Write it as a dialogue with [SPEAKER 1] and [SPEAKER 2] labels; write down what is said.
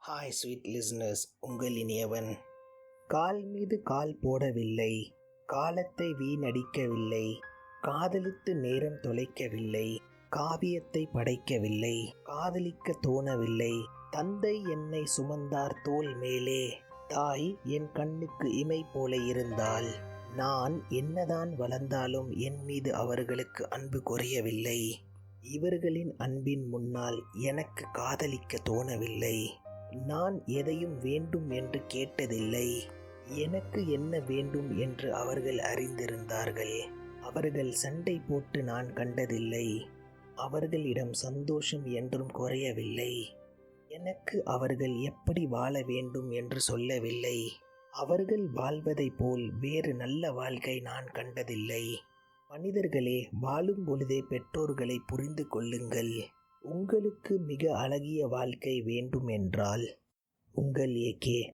[SPEAKER 1] Hi sweet listeners, உங்கள் இனியவன். கால் மீது கால் போடவில்லை, காலத்தை வீணடிக்கவில்லை, காதலித்து நேரம் தொலைக்கவில்லை, காவியத்தை படைக்கவில்லை, காதலிக்க தோணவில்லை. தந்தை என்னை சுமந்தார் தோள் மேலே, தாய் என் கண்ணுக்கு இமை போல இருந்தால், நான் என்னதான் வளர்ந்தாலும் என் மீது அவர்களுக்கு அன்பு குறையவில்லை. இவர்களின் அன்பின் முன்னால் எனக்கு காதலிக்க தோணவில்லை. நான் எதையும் வேண்டும் என்று கேட்டதில்லை. எனக்கு என்ன வேண்டும் என்று அவர்கள் அறிந்திருந்தார்கள். அவர்கள் சண்டை போட்டு நான் கண்டதில்லை. அவர்களிடம் சந்தோஷம் என்றும் குறையவில்லை. எனக்கு அவர்கள் எப்படி வாழ வேண்டும் என்று சொல்லவில்லை. அவர்கள் வாழ்வதை போல் வேறு நல்ல வாழ்க்கை நான் கண்டதில்லை. மனிதர்களே, வாழும் பொழுதே பெற்றோர்களை புரிந்து கொள்ளுங்கள். உங்களுக்கு மிக அழகிய வாழ்க்கை வேண்டும் என்றால் உங்கள் ஏகே